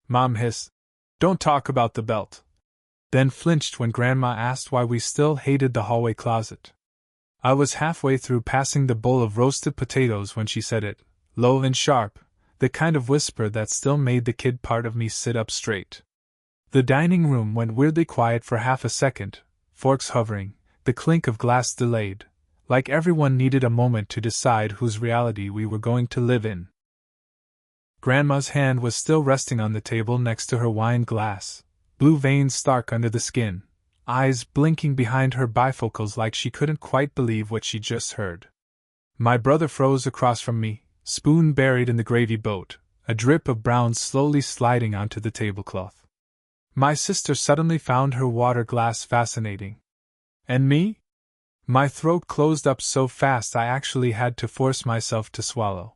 Mom hissed. Don't talk about the belt. Then flinched when Grandma asked why we still hated the hallway closet. I was halfway through passing the bowl of roasted potatoes when she said it, low and sharp, the kind of whisper that still made the kid part of me sit up straight. The dining room went weirdly quiet for half a second, forks hovering, the clink of glass delayed, like everyone needed a moment to decide whose reality we were going to live in. Grandma's hand was still resting on the table next to her wine glass, blue veins stark under the skin, eyes blinking behind her bifocals like she couldn't quite believe what she just heard. My brother froze across from me, spoon buried in the gravy boat, a drip of brown slowly sliding onto the tablecloth. My sister suddenly found her water glass fascinating. And me? My throat closed up so fast I actually had to force myself to swallow.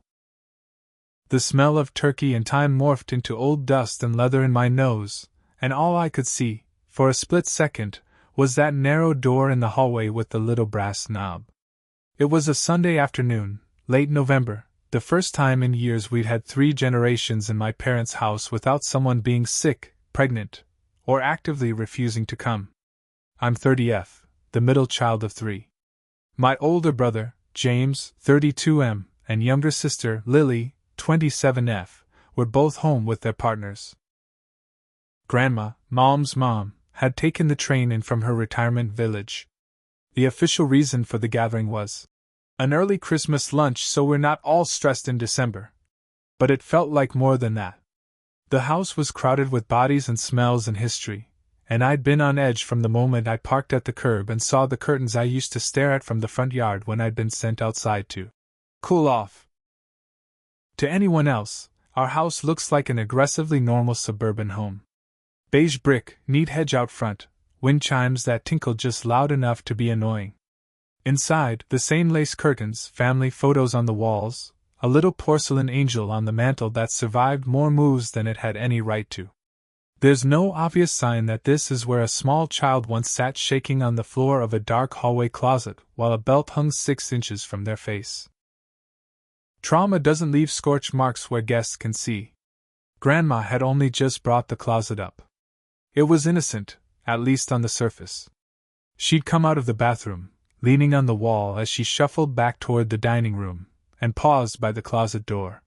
The smell of turkey and thyme morphed into old dust and leather in my nose, and all I could see, for a split second, was that narrow door in the hallway with the little brass knob. It was a Sunday afternoon, late November, the first time in years we'd had 3 generations in my parents' house without someone being sick, pregnant, or actively refusing to come. I'm 30F, the middle child of 3. My older brother, James, 32M, and younger sister, Lily, 27F, were both home with their partners. Grandma, Mom's mom, had taken the train in from her retirement village. The official reason for the gathering was an early Christmas lunch so we're not all stressed in December. But it felt like more than that. The house was crowded with bodies and smells and history, and I'd been on edge from the moment I parked at the curb and saw the curtains I used to stare at from the front yard when I'd been sent outside to cool off. To anyone else, our house looks like an aggressively normal suburban home. Beige brick, neat hedge out front, wind chimes that tinkle just loud enough to be annoying. Inside, the same lace curtains, family photos on the walls, a little porcelain angel on the mantel that survived more moves than it had any right to. There's no obvious sign that this is where a small child once sat shaking on the floor of a dark hallway closet while a belt hung 6 inches from their face. Trauma doesn't leave scorch marks where guests can see. Grandma had only just brought the closet up. It was innocent, at least on the surface. She'd come out of the bathroom, leaning on the wall as she shuffled back toward the dining room, and paused by the closet door.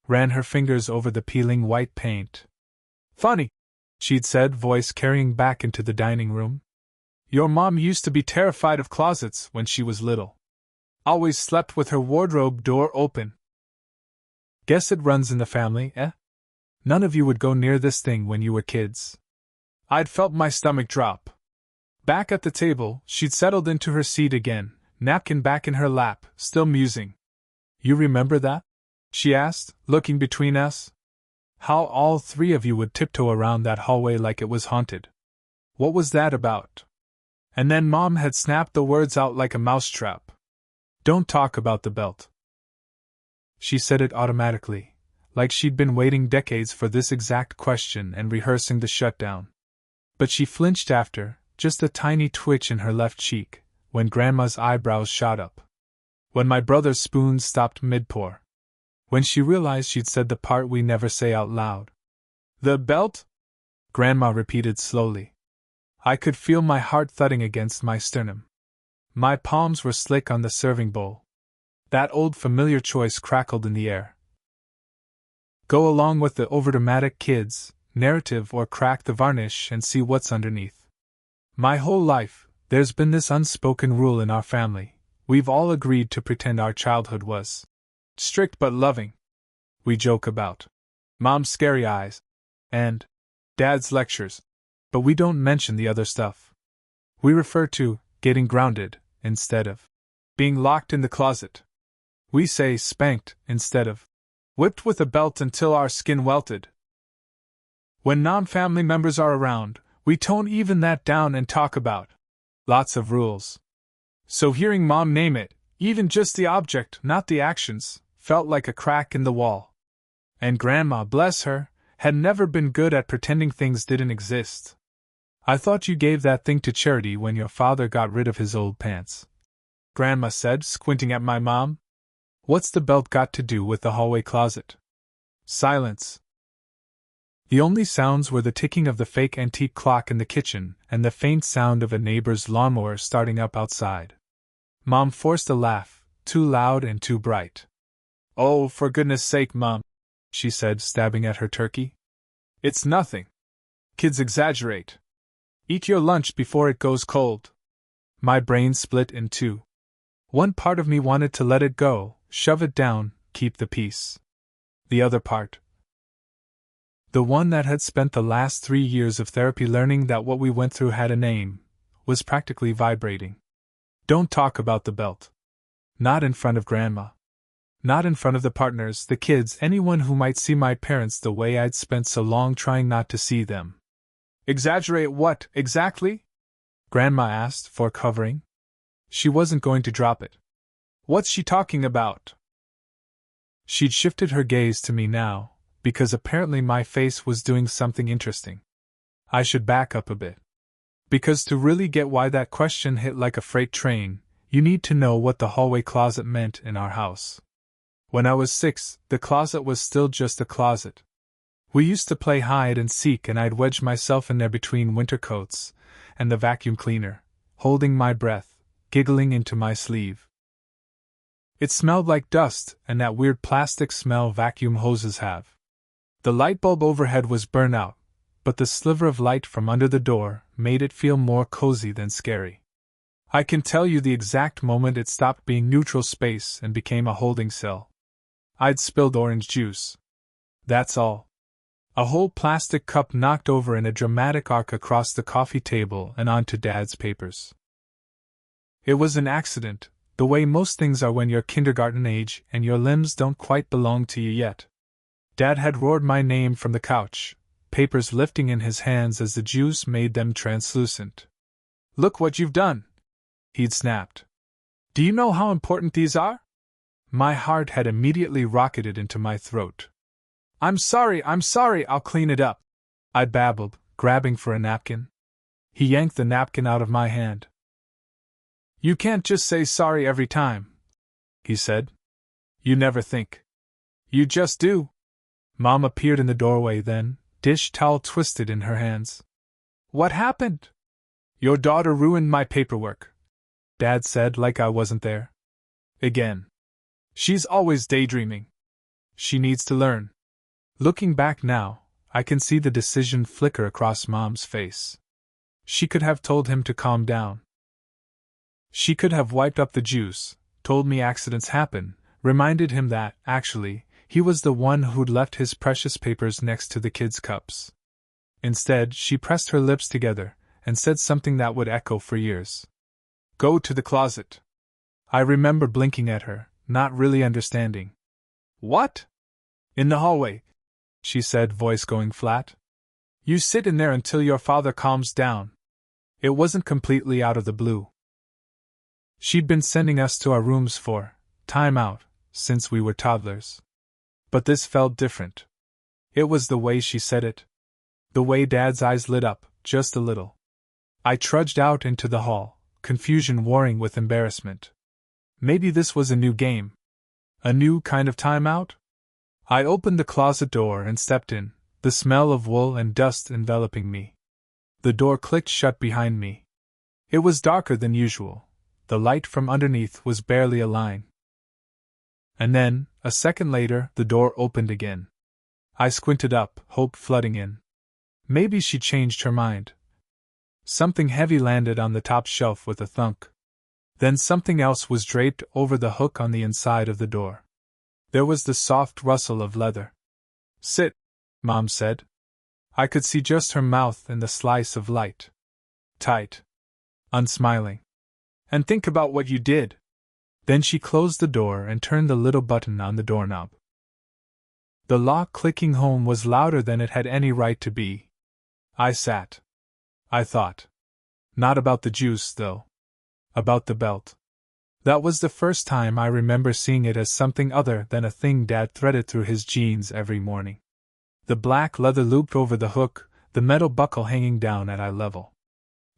Ran her fingers over the peeling white paint. "Funny," she'd said, voice carrying back into the dining room. "Your mom used to be terrified of closets when she was little. Always slept with her wardrobe door open. Guess it runs in the family, eh? None of you would go near this thing when you were kids." I'd felt my stomach drop. Back at the table, she'd settled into her seat again, napkin back in her lap, still musing. "You remember that?" she asked, looking between us. "How all 3 of you would tiptoe around that hallway like it was haunted. What was that about?" And then Mom had snapped the words out like a mousetrap. "Don't talk about the belt." She said it automatically, like she'd been waiting decades for this exact question and rehearsing the shutdown. But she flinched after, just a tiny twitch in her left cheek, when Grandma's eyebrows shot up. When my brother's spoon stopped mid-pour. When she realized she'd said the part we never say out loud. "The belt?" Grandma repeated slowly. I could feel my heart thudding against my sternum. My palms were slick on the serving bowl. That old familiar choice crackled in the air. Go along with the overdramatic kids' narrative or crack the varnish and see what's underneath. My whole life, there's been this unspoken rule in our family. We've all agreed to pretend our childhood was strict but loving. We joke about Mom's scary eyes and Dad's lectures, but we don't mention the other stuff. We refer to getting grounded instead of being locked in the closet. We say spanked instead of whipped with a belt until our skin welted. When non-family members are around, we tone even that down and talk about lots of rules. So hearing Mom name it, even just the object, not the actions, felt like a crack in the wall. And Grandma, bless her, had never been good at pretending things didn't exist. "I thought you gave that thing to charity when your father got rid of his old pants," Grandma said, squinting at my mom. "What's the belt got to do with the hallway closet?" Silence. The only sounds were the ticking of the fake antique clock in the kitchen and the faint sound of a neighbor's lawnmower starting up outside. Mom forced a laugh, too loud and too bright. "Oh, for goodness sake, Mom," she said, stabbing at her turkey. "It's nothing. Kids exaggerate. Eat your lunch before it goes cold." My brain split in two. One part of me wanted to let it go, shove it down, keep the peace. The other part, the one that had spent the last 3 years of therapy learning that what we went through had a name, was practically vibrating. Don't talk about the belt. Not in front of Grandma. Not in front of the partners, the kids, anyone who might see my parents the way I'd spent so long trying not to see them. "Exaggerate what, exactly?" Grandma asked, for covering. She wasn't going to drop it. "What's she talking about?" She'd shifted her gaze to me now, because apparently my face was doing something interesting. I should back up a bit. Because to really get why that question hit like a freight train, you need to know what the hallway closet meant in our house. When I was 6, the closet was still just a closet. We used to play hide and seek, and I'd wedge myself in there between winter coats and the vacuum cleaner, holding my breath, giggling into my sleeve. It smelled like dust and that weird plastic smell vacuum hoses have. The light bulb overhead was burnt out, but the sliver of light from under the door made it feel more cozy than scary. I can tell you the exact moment it stopped being neutral space and became a holding cell. I'd spilled orange juice. That's all. A whole plastic cup knocked over in a dramatic arc across the coffee table and onto Dad's papers. It was an accident, the way most things are when you're kindergarten age and your limbs don't quite belong to you yet. Dad had roared my name from the couch, papers lifting in his hands as the juice made them translucent. "Look what you've done!" he'd snapped. "Do you know how important these are?" My heart had immediately rocketed into my throat. I'm sorry, I'll clean it up," I babbled, grabbing for a napkin. He yanked the napkin out of my hand. "You can't just say sorry every time," he said. "You never think. You just do." Mom appeared in the doorway then, dish towel twisted in her hands. "What happened?" "Your daughter ruined my paperwork," Dad said like I wasn't there. "Again. She's always daydreaming. She needs to learn." Looking back now, I can see the decision flicker across Mom's face. She could have told him to calm down. She could have wiped up the juice, told me accidents happen, reminded him that, actually, he was the one who'd left his precious papers next to the kids' cups. Instead, she pressed her lips together and said something that would echo for years. "Go to the closet." I remember blinking at her, not really understanding. "What?" "In the hallway," she said, voice going flat. "You sit in there until your father calms down." It wasn't completely out of the blue. She'd been sending us to our rooms for time out since we were toddlers. But this felt different. It was the way she said it. The way Dad's eyes lit up, just a little. I trudged out into the hall, confusion warring with embarrassment. Maybe this was a new game. A new kind of timeout? I opened the closet door and stepped in, the smell of wool and dust enveloping me. The door clicked shut behind me. It was darker than usual. The light from underneath was barely a line. And then, a second later, the door opened again. I squinted up, hope flooding in. Maybe she changed her mind. Something heavy landed on the top shelf with a thunk. Then something else was draped over the hook on the inside of the door. There was the soft rustle of leather. "Sit," Mom said. I could see just her mouth in the slice of light. Tight. Unsmiling. "And think about what you did." Then she closed the door and turned the little button on the doorknob. The lock clicking home was louder than it had any right to be. I sat. I thought. Not about the juice, though. About the belt. That was the first time I remember seeing it as something other than a thing Dad threaded through his jeans every morning. The black leather looped over the hook, the metal buckle hanging down at eye level.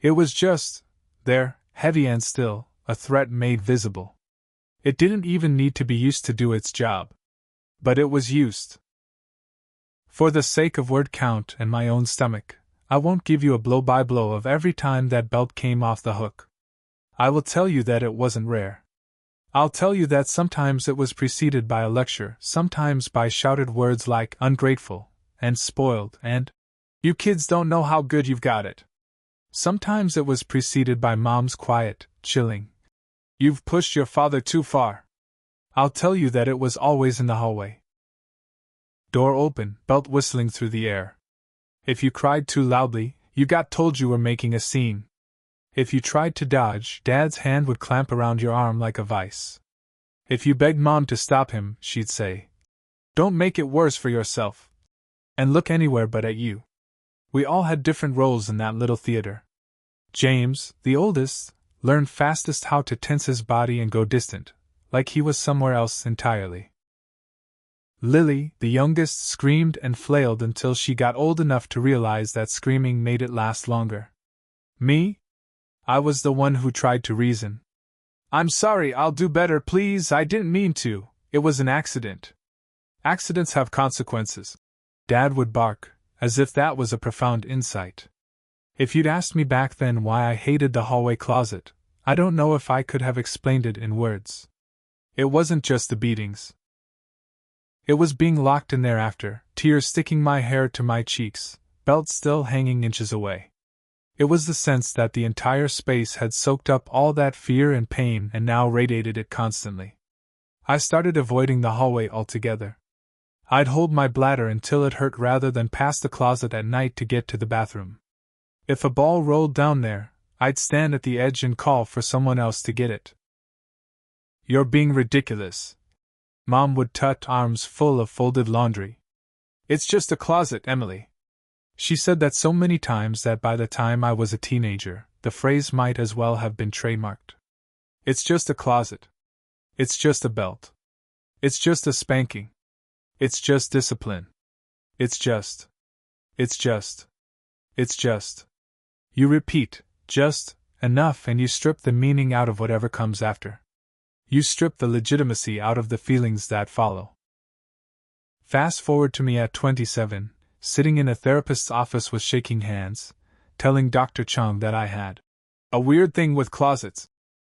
It was just there, heavy and still, a threat made visible. It didn't even need to be used to do its job. But it was used. For the sake of word count and my own stomach, I won't give you a blow-by-blow of every time that belt came off the hook. I will tell you that it wasn't rare. I'll tell you that sometimes it was preceded by a lecture, sometimes by shouted words like ungrateful, and spoiled, and you kids don't know how good you've got it. Sometimes it was preceded by Mom's quiet, chilling, you've pushed your father too far. I'll tell you that it was always in the hallway. Door open, belt whistling through the air. If you cried too loudly, you got told you were making a scene. If you tried to dodge, Dad's hand would clamp around your arm like a vice. If you begged Mom to stop him, she'd say, "Don't make it worse for yourself," and look anywhere but at you. We all had different roles in that little theater. James, the oldest, learned fastest how to tense his body and go distant, like he was somewhere else entirely. Lily, the youngest, screamed and flailed until she got old enough to realize that screaming made it last longer. Me? I was the one who tried to reason. "I'm sorry, I'll do better, please, I didn't mean to, it was an accident." Accidents have consequences, Dad would bark, as if that was a profound insight. If you'd asked me back then why I hated the hallway closet, I don't know if I could have explained it in words. It wasn't just the beatings. It was being locked in there after, tears sticking my hair to my cheeks, belt still hanging inches away. It was the sense that the entire space had soaked up all that fear and pain and now radiated it constantly. I started avoiding the hallway altogether. I'd hold my bladder until it hurt rather than pass the closet at night to get to the bathroom. If a ball rolled down there, I'd stand at the edge and call for someone else to get it. "You're being ridiculous." Mom would tut, arms full of folded laundry. "It's just a closet, Emily." She said that so many times that by the time I was a teenager, the phrase might as well have been trademarked. It's just a closet. It's just a belt. It's just a spanking. It's just discipline. It's just. You repeat, just, enough, and you strip the meaning out of whatever comes after. You strip the legitimacy out of the feelings that follow. Fast forward to me at 27, sitting in a therapist's office with shaking hands, telling Dr. Chung that I had a weird thing with closets,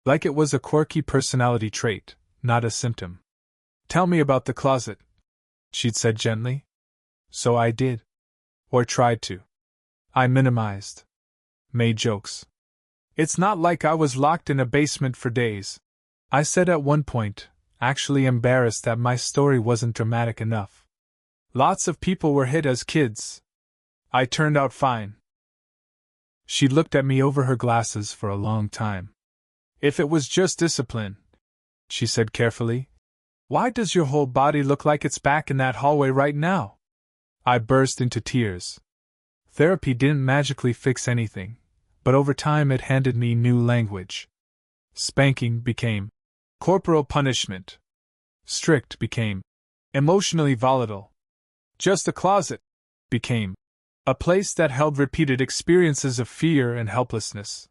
like it was a quirky personality trait, not a symptom. "Tell me about the closet," she'd said gently. So I did. Or tried to. I minimized. Made jokes. "It's not like I was locked in a basement for days," I said at one point, actually embarrassed that my story wasn't dramatic enough. "Lots of people were hit as kids. I turned out fine." She looked at me over her glasses for a long time. "If it was just discipline," she said carefully, "why does your whole body look like it's back in that hallway right now?" I burst into tears. Therapy didn't magically fix anything, but over time it handed me new language. Spanking became corporal punishment. Strict became emotionally volatile. Just a closet became a place that held repeated experiences of fear and helplessness.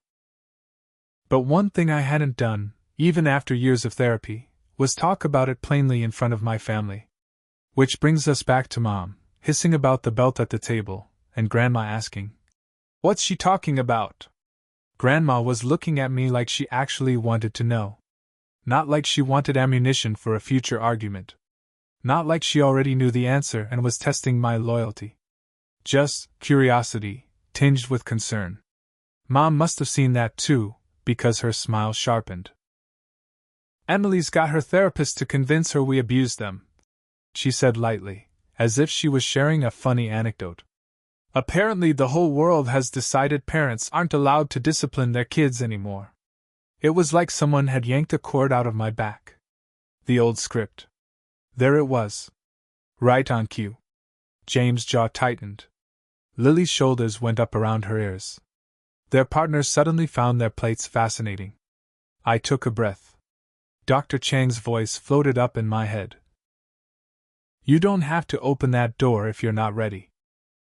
But one thing I hadn't done, even after years of therapy, was talk about it plainly in front of my family. Which brings us back to Mom, hissing about the belt at the table, and Grandma asking, "What's she talking about?" Grandma was looking at me like she actually wanted to know. Not like she wanted ammunition for a future argument. Not like she already knew the answer and was testing my loyalty. Just curiosity, tinged with concern. Mom must have seen that too, because her smile sharpened. "Emily's got her therapist to convince her we abused them," she said lightly, as if she was sharing a funny anecdote. "Apparently the whole world has decided parents aren't allowed to discipline their kids anymore." It was like someone had yanked a cord out of my back. The old script. There it was. Right on cue. James' jaw tightened. Lily's shoulders went up around her ears. Their partners suddenly found their plates fascinating. I took a breath. Dr. Chang's voice floated up in my head. "You don't have to open that door if you're not ready.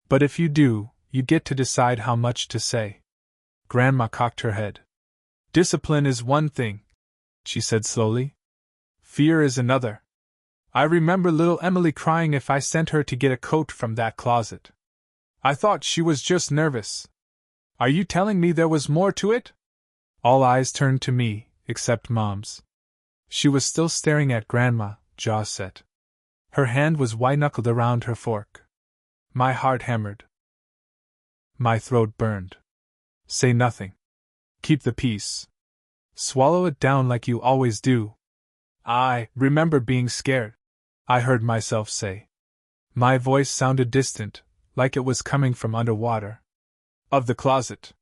But if you do, you get to decide how much to say." Grandma cocked her head. "Discipline is one thing," she said slowly. "Fear is another." I remember little Emily crying if I sent her to get a coat from that closet. I thought she was just nervous. Are you telling me there was more to it? All eyes turned to me, except Mom's. She was still staring at Grandma, jaw set. Her hand was white-knuckled around her fork. My heart hammered. My throat burned. Say nothing. Keep the peace. Swallow it down like you always do. I remember being scared, I heard myself say. My voice sounded distant, like it was coming from underwater. Of the closet.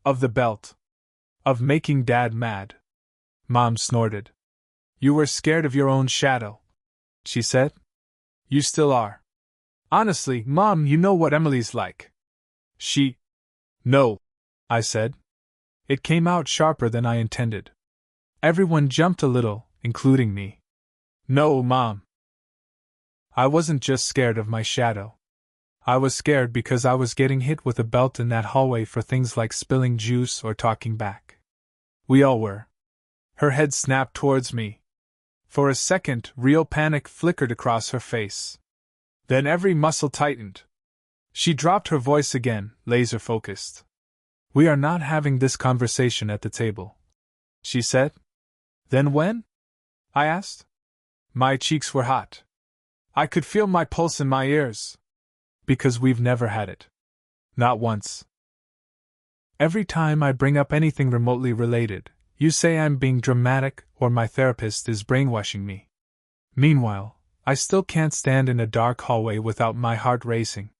Of the belt. Of making Dad mad. Mom snorted. You were scared of your own shadow, she said. You still are. Honestly, Mom, you know what Emily's like. No, I said. It came out sharper than I intended. Everyone jumped a little, including me. No, Mom. I wasn't just scared of my shadow. I was scared because I was getting hit with a belt in that hallway for things like spilling juice or talking back. We all were. Her head snapped towards me. For a second, real panic flickered across her face. Then every muscle tightened. She dropped her voice again, laser-focused. We are not having this conversation at the table, she said. Then when? I asked. My cheeks were hot. I could feel my pulse in my ears. Because we've never had it. Not once. Every time I bring up anything remotely related, you say I'm being dramatic or my therapist is brainwashing me. Meanwhile, I still can't stand in a dark hallway without my heart racing.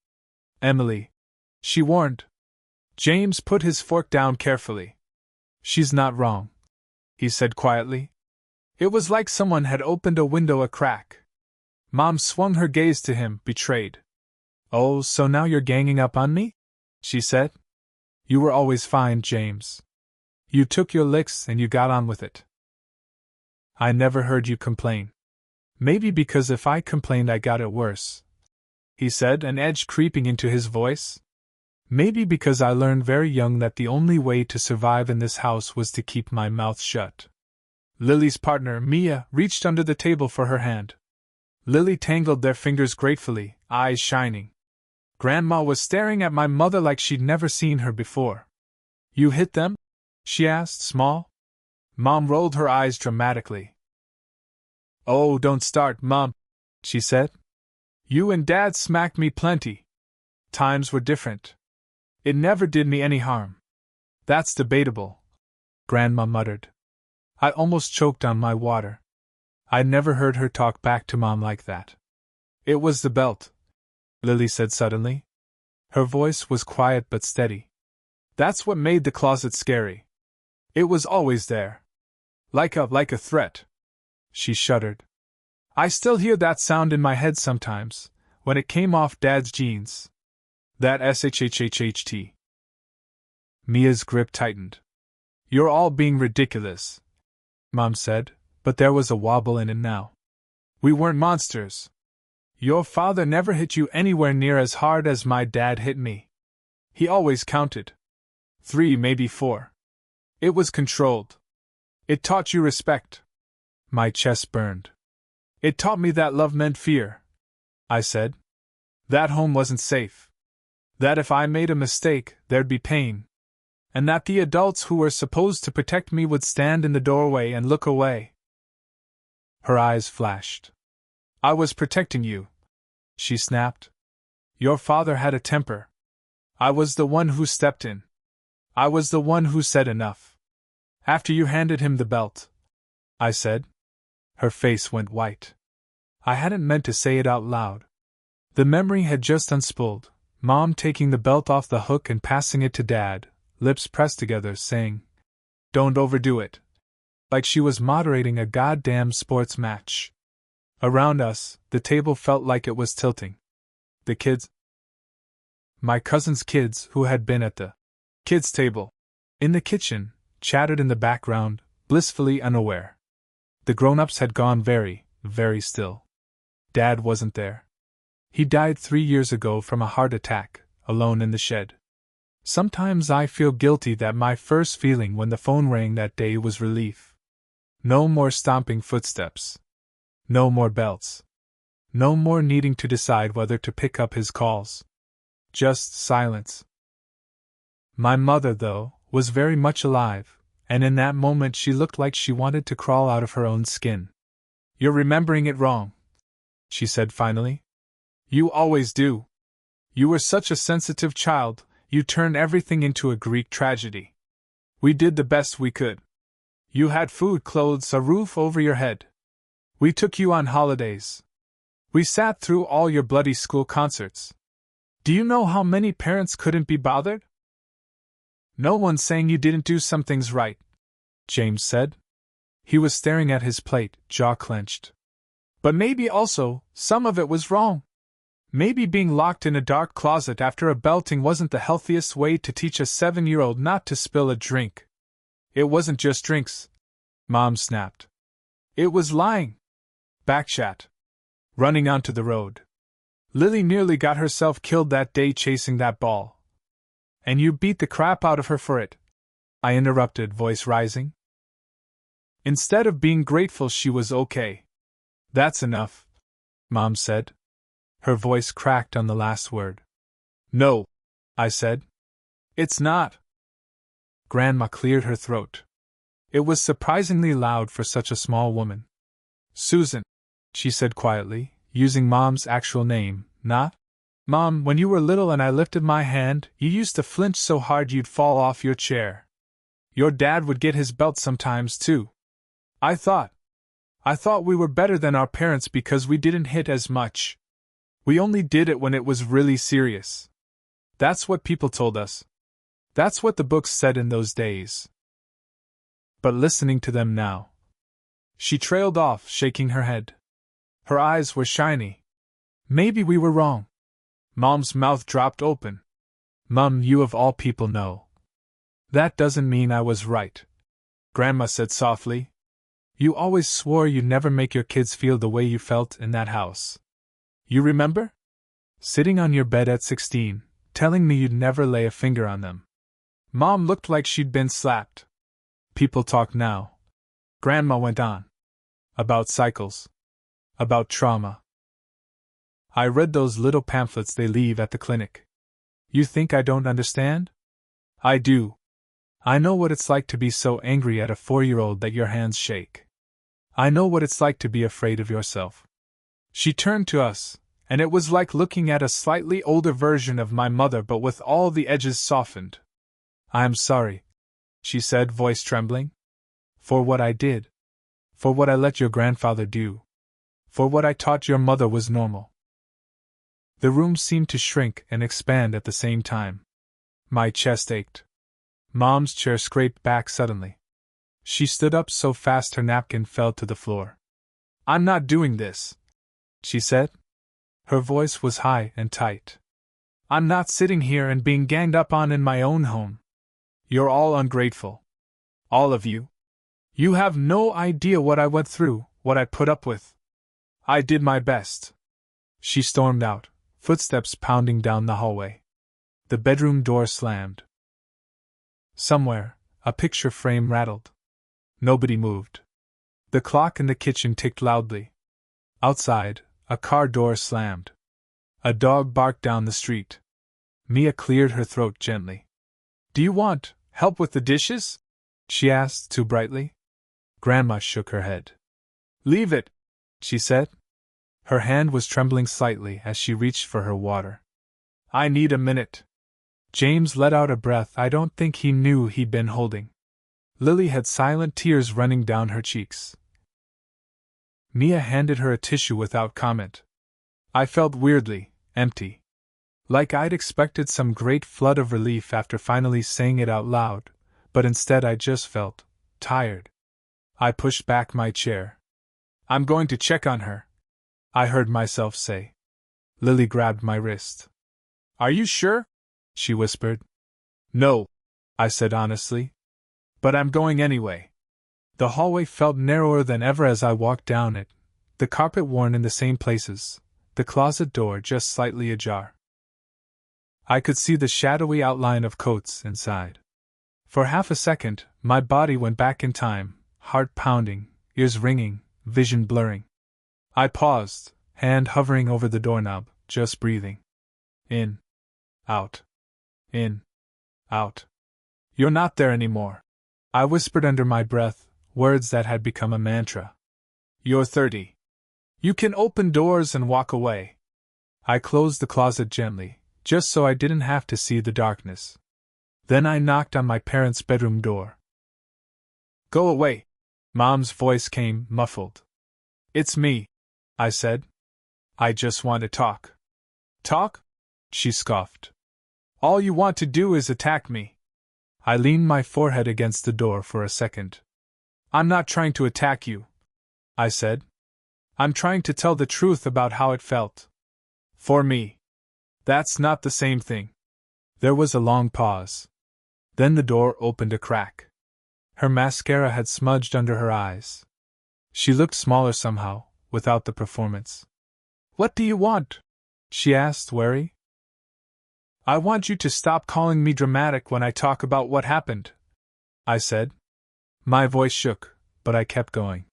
Emily, she warned. James put his fork down carefully. She's not wrong, he said quietly. It was like someone had opened a window a crack. Mom swung her gaze to him, betrayed. Oh, so now you're ganging up on me? She said. You were always fine, James. You took your licks and you got on with it. I never heard you complain. Maybe because if I complained I got it worse, he said, an edge creeping into his voice. Maybe because I learned very young that the only way to survive in this house was to keep my mouth shut. Lily's partner, Mia, reached under the table for her hand. Lily tangled their fingers gratefully, eyes shining. Grandma was staring at my mother like she'd never seen her before. You hit them? She asked, small. Mom rolled her eyes dramatically. Oh, don't start, Mom, she said. You and Dad smacked me plenty. Times were different. It never did me any harm. That's debatable, Grandma muttered. I almost choked on my water. I'd never heard her talk back to Mom like that. It was the belt, Lily said suddenly. Her voice was quiet but steady. That's what made the closet scary. It was always there. Like a threat. She shuddered. I still hear that sound in my head sometimes, when it came off Dad's jeans. That shhhhht. Mia's grip tightened. You're all being ridiculous, Mom said, but there was a wobble in it now. We weren't monsters. Your father never hit you anywhere near as hard as my dad hit me. He always counted. 3, maybe 4. It was controlled. It taught you respect. My chest burned. It taught me that love meant fear, I said. That home wasn't safe. That if I made a mistake, there'd be pain. And that the adults who were supposed to protect me would stand in the doorway and look away. Her eyes flashed. I was protecting you, she snapped. Your father had a temper. I was the one who stepped in. I was the one who said enough. After you handed him the belt, I said. Her face went white. I hadn't meant to say it out loud. The memory had just unspooled. Mom taking the belt off the hook and passing it to Dad, lips pressed together, saying, Don't overdo it. Like she was moderating a goddamn sports match. Around us, the table felt like it was tilting. The kids. My cousin's kids, who had been at the kids' table in the kitchen, chattered in the background, blissfully unaware. The grown-ups had gone very, very still. Dad wasn't there. He died 3 years ago from a heart attack, alone in the shed. Sometimes I feel guilty that my first feeling when the phone rang that day was relief. No more stomping footsteps. No more belts. No more needing to decide whether to pick up his calls. Just silence. My mother, though, was very much alive, and in that moment she looked like she wanted to crawl out of her own skin. "You're remembering it wrong," she said finally. "You always do. You were such a sensitive child, you turned everything into a Greek tragedy. We did the best we could. You had food, clothes, a roof over your head. We took you on holidays. We sat through all your bloody school concerts. Do you know how many parents couldn't be bothered? No one's saying you didn't do some things right," James said. He was staring at his plate, jaw clenched. "But maybe also, some of it was wrong. Maybe being locked in a dark closet after a belting wasn't the healthiest way to teach a 7-year-old not to spill a drink. It wasn't just drinks," Mom snapped. "It was lying. Backchat. Running onto the road. Lily nearly got herself killed that day chasing that ball. And you beat the crap out of her for it," I interrupted, voice rising. "Instead of being grateful she was okay." "That's enough," Mom said. Her voice cracked on the last word. "No," I said. "It's not." Grandma cleared her throat. It was surprisingly loud for such a small woman. "Susan," she said quietly, using Mom's actual name, not Mom, when you were little and I lifted my hand, you used to flinch so hard you'd fall off your chair. Your dad would get his belt sometimes, too. I thought we were better than our parents because we didn't hit as much. We only did it when it was really serious. That's what people told us. That's what the books said in those days. But listening to them now." She trailed off, shaking her head. Her eyes were shiny. "Maybe we were wrong." Mom's mouth dropped open. "Mum, you of all people know." "That doesn't mean I was right," Grandma said softly. "You always swore you'd never make your kids feel the way you felt in that house. You remember? Sitting on your bed at 16, telling me you'd never lay a finger on them." Mom looked like she'd been slapped. "People talk now," Grandma went on. "About cycles. About trauma. I read those little pamphlets they leave at the clinic. You think I don't understand? I do. I know what it's like to be so angry at a 4-year-old that your hands shake. I know what it's like to be afraid of yourself." She turned to us, and it was like looking at a slightly older version of my mother but with all the edges softened. "I'm sorry," she said, voice trembling. "For what I did. For what I let your grandfather do. For what I taught your mother was normal." The room seemed to shrink and expand at the same time. My chest ached. Mom's chair scraped back suddenly. She stood up so fast her napkin fell to the floor. "I'm not doing this," she said. Her voice was high and tight. "I'm not sitting here and being ganged up on in my own home. You're all ungrateful. All of you. You have no idea what I went through, what I put up with. I did my best." She stormed out, footsteps pounding down the hallway. The bedroom door slammed. Somewhere, a picture frame rattled. Nobody moved. The clock in the kitchen ticked loudly. Outside, a car door slammed. A dog barked down the street. Mia cleared her throat gently. "Do you want help with the dishes?" she asked too brightly. Grandma shook her head. "Leave it," she said. Her hand was trembling slightly as she reached for her water. "I need a minute." James let out a breath I don't think he knew he'd been holding. Lily had silent tears running down her cheeks. Mia handed her a tissue without comment. I felt weirdly empty. Like I'd expected some great flood of relief after finally saying it out loud, but instead I just felt tired. I pushed back my chair. "I'm going to check on her," I heard myself say. Lily grabbed my wrist. "Are you sure?" she whispered. "No," I said honestly. "But I'm going anyway." The hallway felt narrower than ever as I walked down it, the carpet worn in the same places, the closet door just slightly ajar. I could see the shadowy outline of coats inside. For half a second, my body went back in time, heart pounding, ears ringing, vision blurring. I paused, hand hovering over the doorknob, just breathing. In. Out. In. Out. You're not there anymore. I whispered under my breath, words that had become a mantra. You're 30. You can open doors and walk away. I closed the closet gently, just so I didn't have to see the darkness. Then I knocked on my parents' bedroom door. Go away. Mom's voice came, muffled. It's me, I said. I just want to talk. Talk? She scoffed. All you want to do is attack me. I leaned my forehead against the door for a second. I'm not trying to attack you, I said. I'm trying to tell the truth about how it felt. For me. That's not the same thing. There was a long pause. Then the door opened a crack. Her mascara had smudged under her eyes. She looked smaller somehow, without the performance. What do you want? She asked, wary. I want you to stop calling me dramatic when I talk about what happened, I said. My voice shook, but I kept going.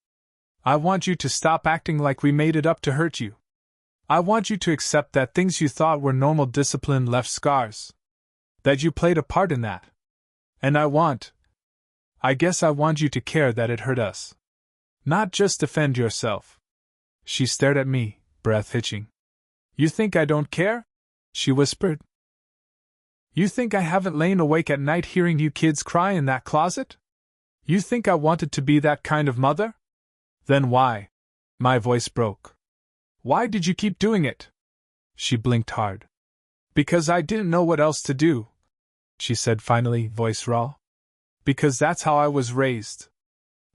I want you to stop acting like we made it up to hurt you. I want you to accept that things you thought were normal discipline left scars. That you played a part in that. And I guess I want you to care that it hurt us. Not just defend yourself. She stared at me, breath hitching. You think I don't care? She whispered. You think I haven't lain awake at night hearing you kids cry in that closet? You think I wanted to be that kind of mother? Then why? My voice broke. Why did you keep doing it? She blinked hard. Because I didn't know what else to do, she said finally, voice raw. Because that's how I was raised.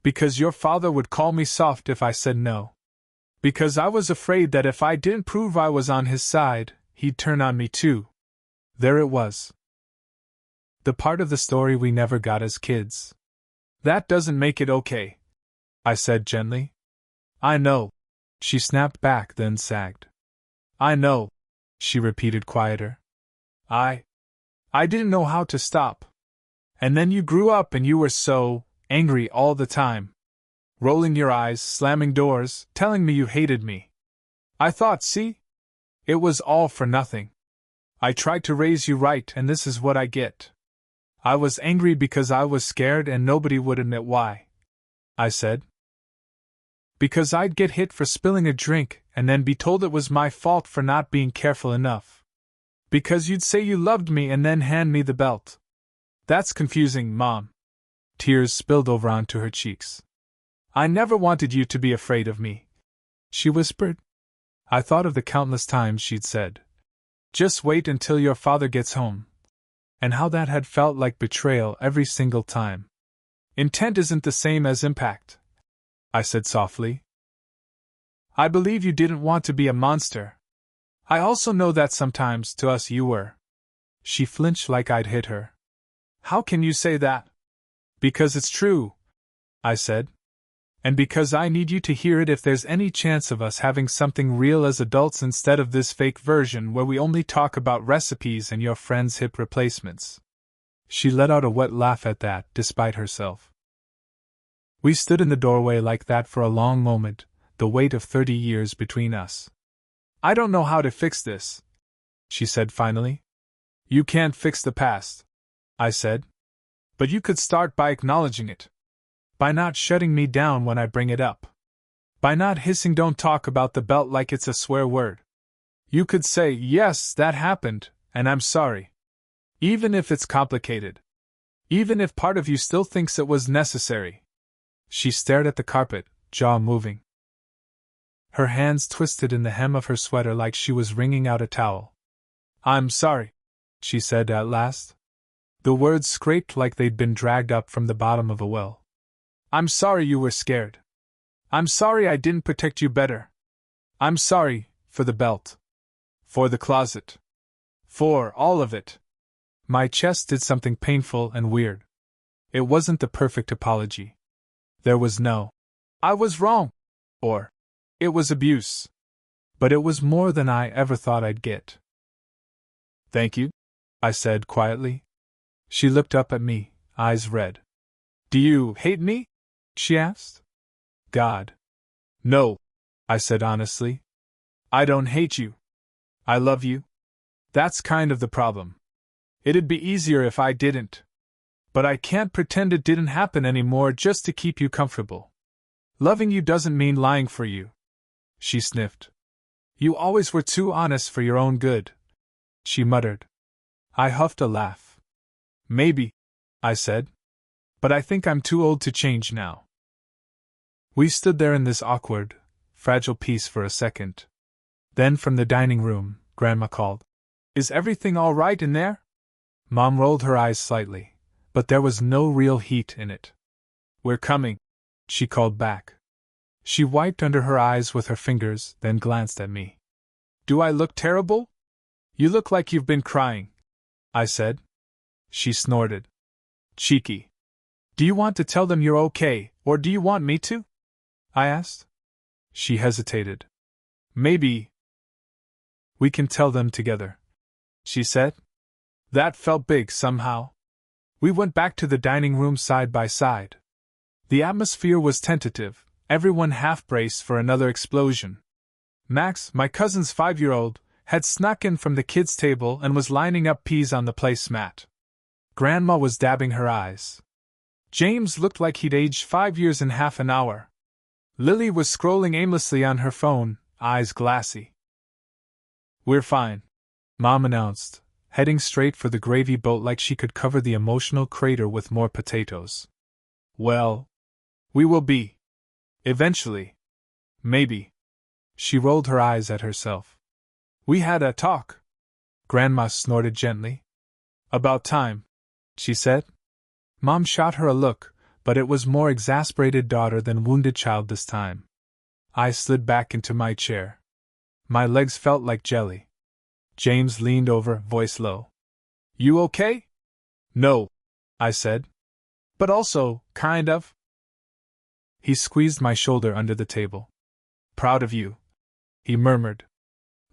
Because your father would call me soft if I said no. Because I was afraid that if I didn't prove I was on his side, he'd turn on me too. There it was. The part of the story we never got as kids. That doesn't make it okay, I said gently. I know. She snapped back, then sagged. I know, she repeated quieter. I didn't know how to stop. And then you grew up and you were so angry all the time. Rolling your eyes, slamming doors, telling me you hated me. I thought, see? It was all for nothing. I tried to raise you right and this is what I get. I was angry because I was scared and nobody would admit why. I said. Because I'd get hit for spilling a drink and then be told it was my fault for not being careful enough. Because you'd say you loved me and then hand me the belt. That's confusing, Mom. Tears spilled over onto her cheeks. I never wanted you to be afraid of me, she whispered. I thought of the countless times she'd said, just wait until your father gets home. And how that had felt like betrayal every single time. Intent isn't the same as impact, I said softly. I believe you didn't want to be a monster. I also know that sometimes to us you were. She flinched like I'd hit her. How can you say that? Because it's true, I said. And because I need you to hear it if there's any chance of us having something real as adults instead of this fake version where we only talk about recipes and your friend's hip replacements. She let out a wet laugh at that, despite herself. We stood in the doorway like that for a long moment, the weight of 30 years between us. I don't know how to fix this, she said finally. You can't fix the past, I said. But you could start by acknowledging it. By not shutting me down when I bring it up. By not hissing don't talk about the belt like it's a swear word. You could say, yes, that happened, and I'm sorry. Even if it's complicated. Even if part of you still thinks it was necessary. She stared at the carpet, jaw moving. Her hands twisted in the hem of her sweater like she was wringing out a towel. I'm sorry, she said at last. The words scraped like they'd been dragged up from the bottom of a well. I'm sorry you were scared. I'm sorry I didn't protect you better. I'm sorry, for the belt. For the closet. For all of it. My chest did something painful and weird. It wasn't the perfect apology. There was no, I was wrong, or, it was abuse. But it was more than I ever thought I'd get. Thank you, I said quietly. She looked up at me, eyes red. Do you hate me? She asked. God. No, I said honestly. I don't hate you. I love you. That's kind of the problem. It'd be easier if I didn't. But I can't pretend it didn't happen anymore just to keep you comfortable. Loving you doesn't mean lying for you. She sniffed. You always were too honest for your own good, she muttered. I huffed a laugh. Maybe, I said. But I think I'm too old to change now. We stood there in this awkward, fragile peace for a second. Then from the dining room, Grandma called, Is everything all right in there? Mom rolled her eyes slightly, but there was no real heat in it. We're coming, she called back. She wiped under her eyes with her fingers, then glanced at me. Do I look terrible? You look like you've been crying, I said. She snorted. Cheeky. Do you want to tell them you're okay, or do you want me to? I asked. She hesitated. Maybe we can tell them together, she said. That felt big somehow. We went back to the dining room side by side. The atmosphere was tentative, everyone half-braced for another explosion. Max, my cousin's 5-year-old, had snuck in from the kids' table and was lining up peas on the placemat. Grandma was dabbing her eyes. James looked like he'd aged 5 years in half an hour. Lily was scrolling aimlessly on her phone, eyes glassy. We're fine, Mom announced, heading straight for the gravy boat like she could cover the emotional crater with more potatoes. Well, we will be. Eventually. Maybe. She rolled her eyes at herself. We had a talk. Grandma snorted gently. About time, she said. Mom shot her a look, but it was more exasperated daughter than wounded child this time. I slid back into my chair. My legs felt like jelly. James leaned over, voice low. You okay? No, I said. But also, kind of. He squeezed my shoulder under the table. Proud of you, he murmured.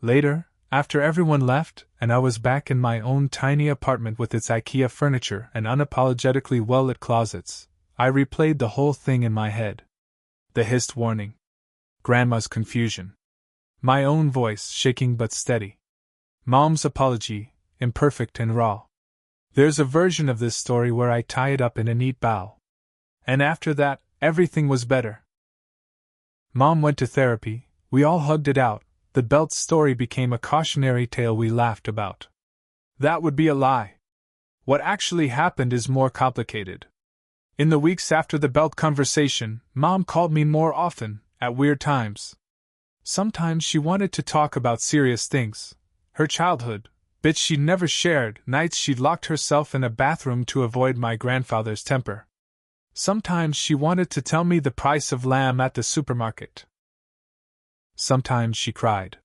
Later, after everyone left, and I was back in my own tiny apartment with its IKEA furniture and unapologetically well-lit closets, I replayed the whole thing in my head. The hissed warning. Grandma's confusion. My own voice, shaking but steady. Mom's apology, imperfect and raw. There's a version of this story where I tie it up in a neat bow. And after that, everything was better. Mom went to therapy, we all hugged it out. The belt story became a cautionary tale we laughed about. That would be a lie. What actually happened is more complicated. In the weeks after the belt conversation, Mom called me more often, at weird times. Sometimes she wanted to talk about serious things. Her childhood, bits she'd never shared, nights she'd locked herself in a bathroom to avoid my grandfather's temper. Sometimes she wanted to tell me the price of lamb at the supermarket. Sometimes she cried.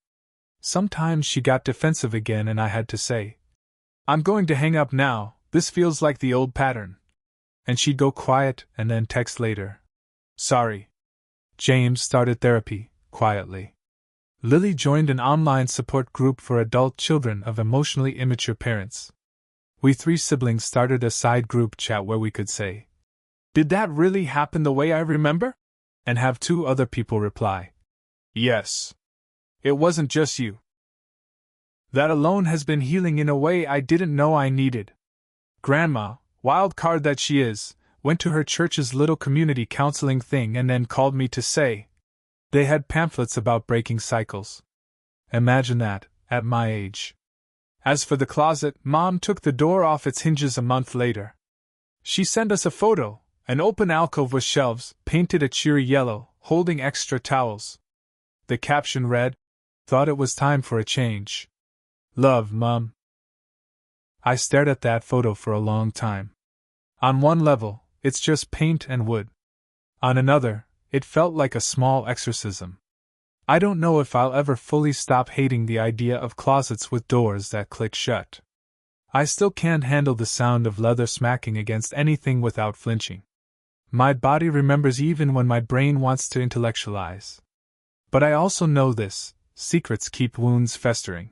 Sometimes she got defensive again and I had to say, I'm going to hang up now, this feels like the old pattern. And she'd go quiet and then text later. Sorry. James started therapy, quietly. Lily joined an online support group for adult children of emotionally immature parents. We 3 siblings started a side group chat where we could say, Did that really happen the way I remember? And have 2 other people reply, Yes. It wasn't just you. That alone has been healing in a way I didn't know I needed. Grandma, wild card that she is, went to her church's little community counseling thing and then called me to say, they had pamphlets about breaking cycles. Imagine that, at my age. As for the closet, Mom took the door off its hinges a month later. She sent us a photo, an open alcove with shelves, painted a cheery yellow, holding extra towels. The caption read, Thought it was time for a change. Love, Mom. I stared at that photo for a long time. On one level, it's just paint and wood. On another, it felt like a small exorcism. I don't know if I'll ever fully stop hating the idea of closets with doors that click shut. I still can't handle the sound of leather smacking against anything without flinching. My body remembers even when my brain wants to intellectualize. But I also know this, secrets keep wounds festering.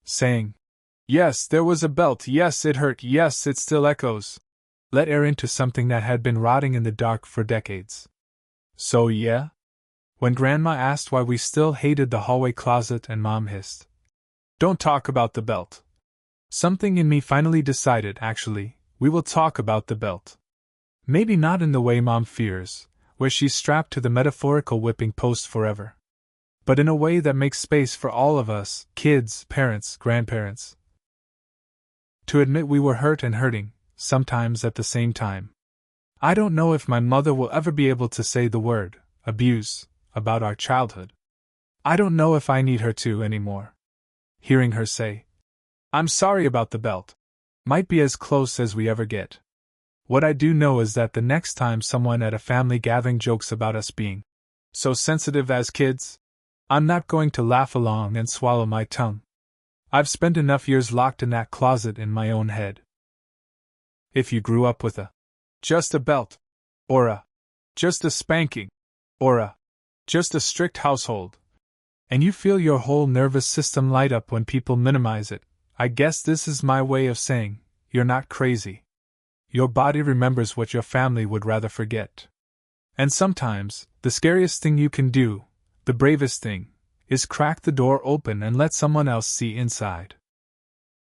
Saying, yes, there was a belt, yes, it hurt, yes, it still echoes, let air into something that had been rotting in the dark for decades. So yeah? When Grandma asked why we still hated the hallway closet and Mom hissed, "Don't talk about the belt." Something in me finally decided, actually, we will talk about the belt. Maybe not in the way Mom fears, where she's strapped to the metaphorical whipping post forever, but in a way that makes space for all of us, kids, parents, grandparents, to admit we were hurt and hurting, sometimes at the same time. I don't know if my mother will ever be able to say the word abuse about our childhood. I don't know if I need her to anymore. Hearing her say, "I'm sorry about the belt," might be as close as we ever get. What I do know is that the next time someone at a family gathering jokes about us being so sensitive as kids, I'm not going to laugh along and swallow my tongue. I've spent enough years locked in that closet in my own head. If you grew up with just a belt, or just a spanking, or just a strict household, and you feel your whole nervous system light up when people minimize it, I guess this is my way of saying, you're not crazy. Your body remembers what your family would rather forget. And sometimes, the scariest thing you can do, the bravest thing, is crack the door open and let someone else see inside.